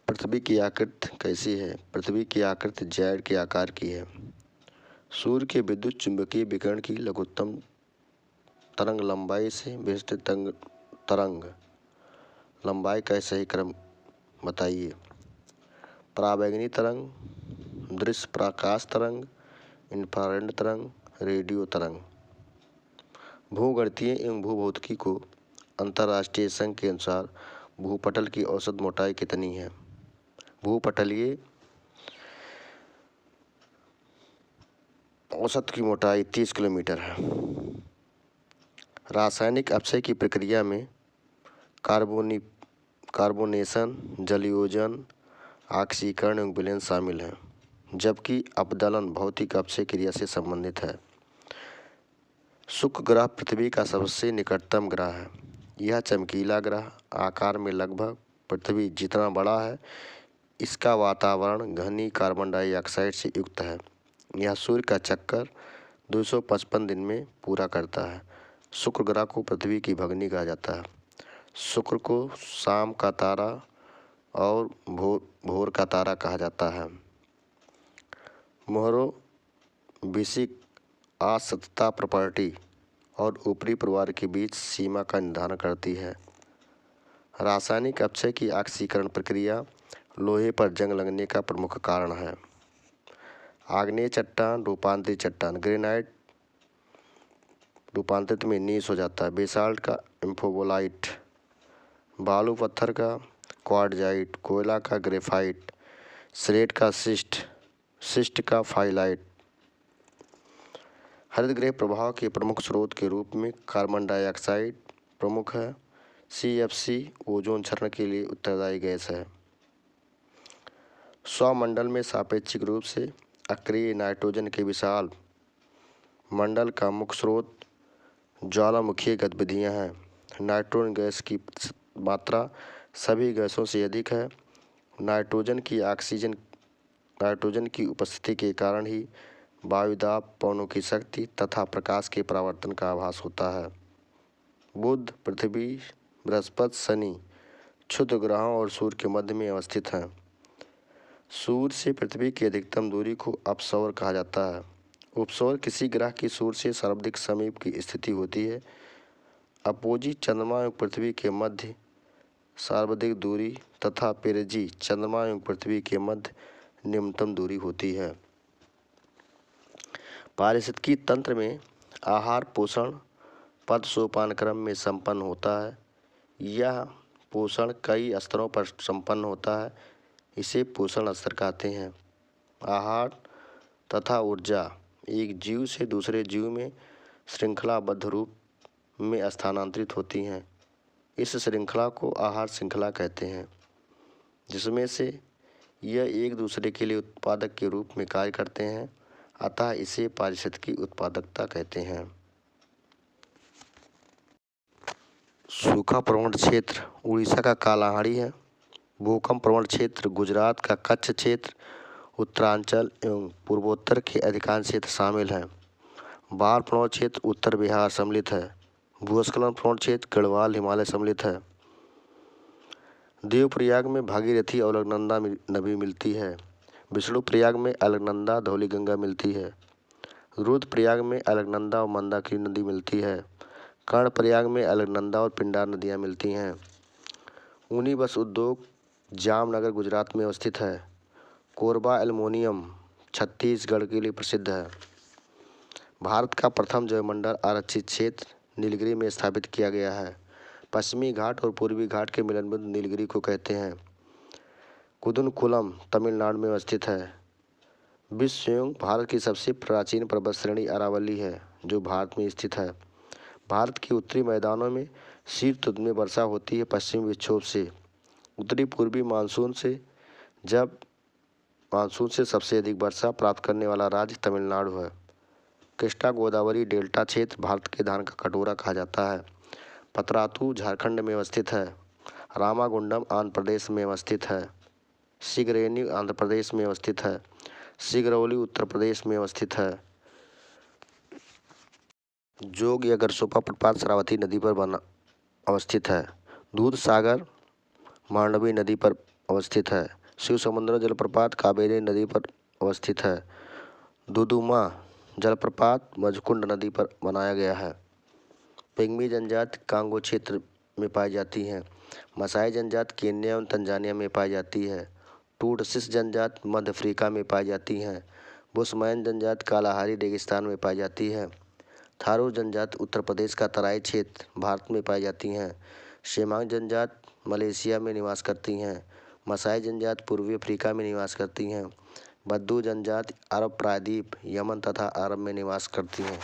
पृथ्वी की आकृति कैसी है? पृथ्वी की आकृति जेड के आकार की है। सूर्य के विद्युत चुंबकीय विकिरण की लघुत्तम तरंग लंबाई से विशिष्ट तरंग लंबाई का सही क्रम बताइए। पराबैंगनी तरंग, दृश्य प्रकाश तरंग, इंफ्रारेड तरंग, रेडियो तरंग। भूगणितीय एवं भूभौतिकी को अंतर्राष्ट्रीय संघ के अनुसार भूपटल की औसत मोटाई कितनी है? भूपटलीय औसत की मोटाई 30 किलोमीटर है। रासायनिक अपक्षय की प्रक्रिया में कार्बोनेशन, जलयोजन, ऑक्सीकरण एवं विलयन शामिल है, जबकि अपदलन भौतिक अपक्षय क्रिया से संबंधित है। शुक्र ग्रह पृथ्वी का सबसे निकटतम ग्रह है। यह चमकीला ग्रह आकार में लगभग पृथ्वी जितना बड़ा है। इसका वातावरण घनी कार्बन डाइऑक्साइड से युक्त है। यह सूर्य का चक्कर 255 दिन में पूरा करता है। शुक्र ग्रह को पृथ्वी की भगिनी कहा जाता है। शुक्र को शाम का तारा और भोर का तारा कहा जाता है। मोहरों विशिक असततता प्रॉपर्टी और ऊपरी परिवार के बीच सीमा का निर्धारण करती है। रासायनिक अपक्षय की ऑक्सीकरण प्रक्रिया लोहे पर जंग लगने का प्रमुख कारण है। आग्नेय चट्टान रूपांतरित चट्टान, ग्रेनाइट रूपांतरित में नीस हो जाता है। बेसाल्ट का इम्फोबोलाइट, बालू पत्थर का क्वार्टजाइट, कोयला का ग्रेफाइट, स्लेट का शिस्ट का फाइलाइट। हरित गृह प्रभाव के प्रमुख स्रोत के रूप में कार्बन डाइऑक्साइड प्रमुख है। CFC ओजोन क्षरण के लिए उत्तरदायी गैस है। सौरमंडल में सापेक्षिक रूप से अक्रिय नाइट्रोजन के विशाल मंडल का मुख्य स्रोत ज्वालामुखीय गतिविधियां हैं। नाइट्रोजन गैस की मात्रा सभी गैसों से अधिक है। नाइट्रोजन की उपस्थिति के कारण ही वायुदाब, पवनों की शक्ति तथा प्रकाश के परावर्तन का आभास होता है। बुध, पृथ्वी, बृहस्पति, शनि क्षुद्र ग्रहों और सूर्य के मध्य में अवस्थित हैं। सूर्य से पृथ्वी की अधिकतम दूरी को अपसौर कहा जाता है। उपसौर किसी ग्रह की सूर्य से सर्वाधिक समीप की स्थिति होती है। अपोजी चंद्रमा एवं पृथ्वी के मध्य सर्वाधिक दूरी तथा पेरिजी चंद्रमा एवं पृथ्वी के मध्य निम्नतम दूरी होती है। पारिस्थितिकी तंत्र में आहार पोषण पद सोपान क्रम में संपन्न होता है। यह पोषण कई स्तरों पर संपन्न होता है। इसे पोषण स्तर कहते हैं। आहार तथा ऊर्जा एक जीव से दूसरे जीव में श्रृंखलाबद्ध रूप में स्थानांतरित होती हैं। इस श्रृंखला को आहार श्रृंखला कहते हैं, जिसमें से यह एक दूसरे के लिए उत्पादक के रूप में कार्य करते हैं। अतः इसे पारिस्थितिकी उत्पादकता कहते हैं। सूखा प्रवण क्षेत्र उड़ीसा का कालाहांडी है। भूकंप प्रवण क्षेत्र गुजरात का कच्छ क्षेत्र, उत्तरांचल एवं पूर्वोत्तर के अधिकांश क्षेत्र शामिल हैं। बाढ़ प्रवण क्षेत्र उत्तर बिहार सम्मिलित है। भूस्खलन प्रवण क्षेत्र गढ़वाल हिमालय सम्मिलित है। देवप्रयाग में भागीरथी और अलकनंदा नदी मिलती है। विष्णुप्रयाग में अलकनंदा धौलीगंगा मिलती है। रुद्रप्रयाग में अलकनंदा और मंदाकिनी नदी मिलती है। कर्णप्रयाग में अलकनंदा और पिंडार नदियाँ मिलती हैं। ऊनी बस उद्योग जामनगर गुजरात में अवस्थित है। कोरबा एल्युमिनियम छत्तीसगढ़ के लिए प्रसिद्ध है। भारत का प्रथम जैवमंडल आरक्षित क्षेत्र नीलगिरी में स्थापित किया गया है। पश्चिमी घाट और पूर्वी घाट के मिलन बिंदु नीलगिरी को कहते हैं। कुदनकुलम तमिलनाडु में अवस्थित है। विश्व एवं भारत की सबसे प्राचीन पर्वत श्रेणी अरावली है, जो भारत में स्थित है। भारत के उत्तरी मैदानों में शीत ऋतु में वर्षा होती है। पश्चिमी विक्षोभ से उत्तरी पूर्वी मानसून से सबसे अधिक वर्षा प्राप्त करने वाला राज्य तमिलनाडु है। कृष्णा गोदावरी डेल्टा क्षेत्र भारत के धान का कटोरा कहा जाता है। पतरातू झारखंड में अवस्थित है। रामागुंडम आंध्र प्रदेश में अवस्थित है। सिगरेनी आंध्र प्रदेश में अवस्थित है। सिगरौली उत्तर प्रदेश में अवस्थित है। जोग या गरसोपा प्रपात शरावती नदी पर अवस्थित है। दूध सागर मांडवी नदी पर अवस्थित है। शिव समुद्र जलप्रपात कावेरी नदी पर अवस्थित है। दुदुमा जलप्रपात मजकुंड नदी पर बनाया गया है। पिग्मी जनजाति कांगो क्षेत्र में पाई जाती हैं। मसाई जनजाति केन्या एवं तंजानिया में पाई जाती है। टूटसिस जनजाति मध्य अफ्रीका में पाई जाती हैं। बुशमैन जनजाति कालाहारी रेगिस्तान में पाई जाती है। थारू जनजाति उत्तर प्रदेश का तराई क्षेत्र भारत में पाई जाती हैं। शेमांग जनजाति मलेशिया में निवास करती हैं। मसाई जनजाति पूर्वी अफ्रीका में निवास करती हैं। बद्दू जनजाति अरब प्रायद्वीप, यमन तथा अरब में निवास करती हैं।